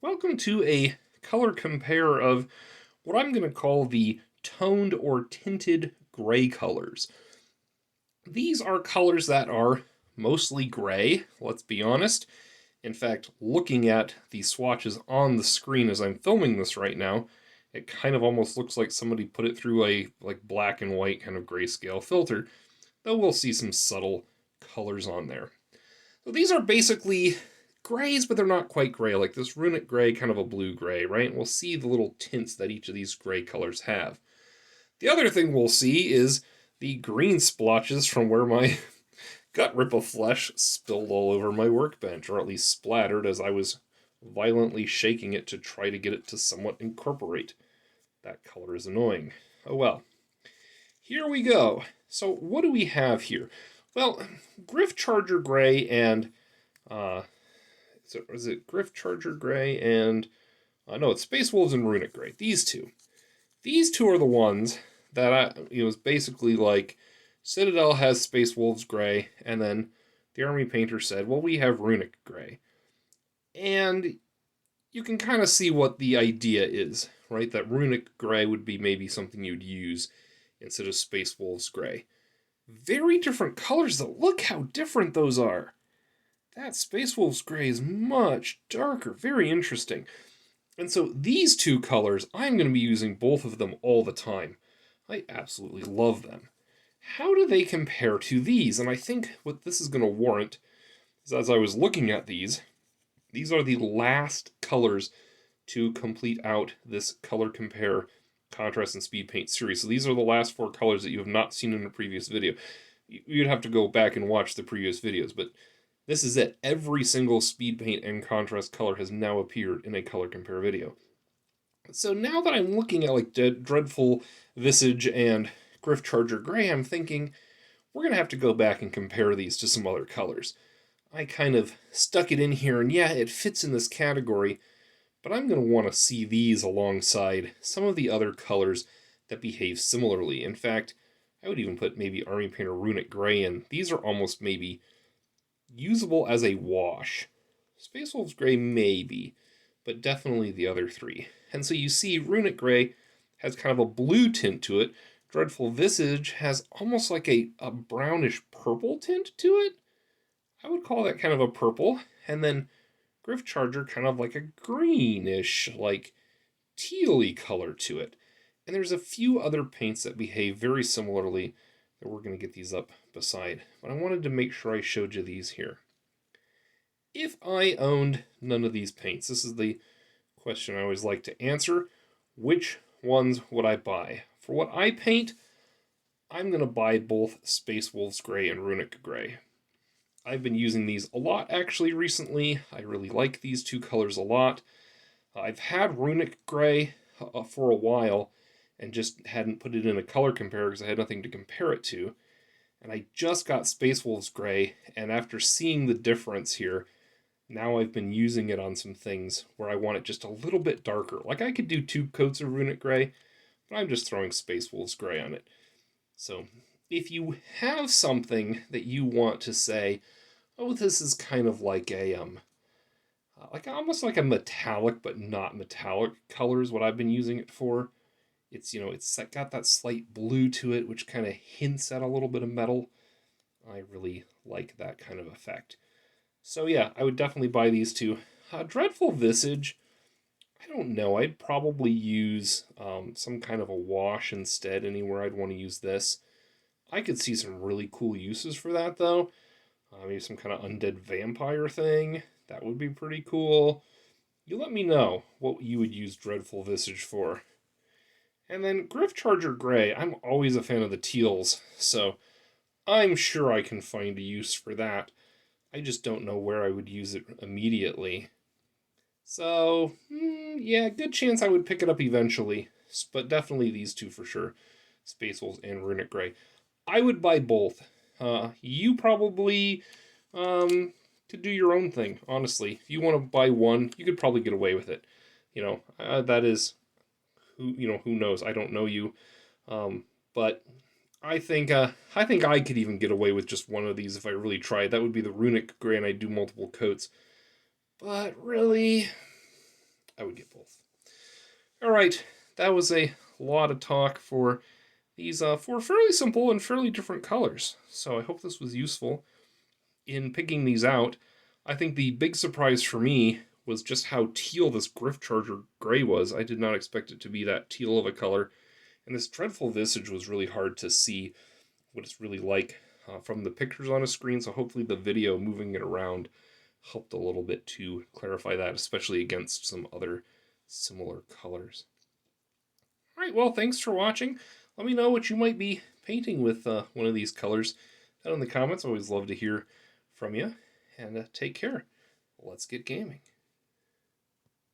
Welcome to a color compare of what I'm going to call the toned or tinted gray colors. These are colors that are mostly gray, let's be honest. In fact, looking at the swatches on the screen as I'm filming this right now, it kind of almost looks like somebody put it through a black and white kind of grayscale filter, though we'll see some subtle colors on there. So these are basically grays, but they're not quite gray, like this Runic Grey, kind of a blue-gray, right? We'll see the little tints that each of these gray colors have. The other thing we'll see is the green splotches from where my gut rip of flesh spilled all over my workbench, or at least splattered as I was violently shaking it to try to get it to somewhat incorporate. That color is annoying. Oh well. Here we go. So what do we have here? Well, Gryph Charger Grey and is it Gryph Charger Grey and no, it's Space Wolves and Runic Grey. These two. These two are the ones that it's basically like Citadel has Space Wolves Grey, and then the Army Painter said, well, we have Runic Grey. And you can kind of see what the idea is, right? That Runic Grey would be maybe something you'd use instead of Space Wolves Grey. Very different colors, though. Look how different those are. That Space Wolves Grey is much darker. Very interesting. And so these two colors, I'm going to be using both of them all the time. I absolutely love them. How do they compare to these? And I think what this is going to warrant is, as I was looking at these are the last colors to complete out this color compare contrast and speed paint series. So these are the last four colors that you have not seen in a previous video. You'd have to go back and watch the previous videos, but this is it. Every single speed paint and contrast color has now appeared in a color compare video. So now that I'm looking at like Dreadful Visage and Gryph Charger Grey, I'm thinking we're going to have to go back and compare these to some other colors. I kind of stuck it in here, and yeah, it fits in this category, but I'm going to want to see these alongside some of the other colors that behave similarly. In fact, I would even put maybe Army Painter Runic Grey in. These are almost maybe usable as a wash. Space Wolves Grey maybe, but definitely the other three. And so you see Runic Grey has kind of a blue tint to it. Dreadful Visage has almost like a brownish purple tint to it. I would call that kind of a purple. And then Gryph Charger kind of like a greenish, like tealy color to it. And there's a few other paints that behave very similarly that we're going to get these up beside. But I wanted to make sure I showed you these here. If I owned none of these paints, this is the question I always like to answer. Which ones would I buy? For what I paint, I'm going to buy both Space Wolves Grey and Runic Grey. I've been using these a lot actually recently. I really like these two colors a lot. I've had Runic Grey for a while and just hadn't put it in a color compare because I had nothing to compare it to. And I just got Space Wolves Grey, and after seeing the difference here, now I've been using it on some things where I want it just a little bit darker. Like I could do 2 coats of Runic Grey, but I'm just throwing Space Wolves Grey on it. So if you have something that you want to say, oh, this is kind of like a like almost like a metallic but not metallic color is what I've been using it for. It's it's got that slight blue to it, which kind of hints at a little bit of metal. I really like that kind of effect. So yeah, I would definitely buy these two. Dreadful Visage, I don't know. I'd probably use some kind of a wash instead anywhere I'd want to use this. I could see some really cool uses for that though. Maybe some kind of undead vampire thing. That would be pretty cool. You let me know what you would use Dreadful Visage for. And then Gryph Charger Grey, I'm always a fan of the teals, so I'm sure I can find a use for that. I just don't know where I would use it immediately. So, yeah, good chance I would pick it up eventually, but definitely these two for sure. Space Wolves and Runic Grey. I would buy both. You probably could do your own thing, honestly. If you want to buy one, you could probably get away with it. That is, who knows? I don't know you. But I think I could even get away with just one of these if I really tried. That would be the Runic Grey, and I'd do multiple coats. But really, I would get both. All right, that was a lot of talk for these four fairly simple and fairly different colors. So I hope this was useful in picking these out. I think the big surprise for me was just how teal this Gryph Charger Gray was. I did not expect it to be that teal of a color. And this dreadful Visage was really hard to see what it's really like from the pictures on a screen, so hopefully the video moving it around helped a little bit to clarify that, especially against some other similar colors. Alright, well, thanks for watching. Let me know what you might be painting with one of these colors down in the comments. I always love to hear from you, and take care. Let's get gaming.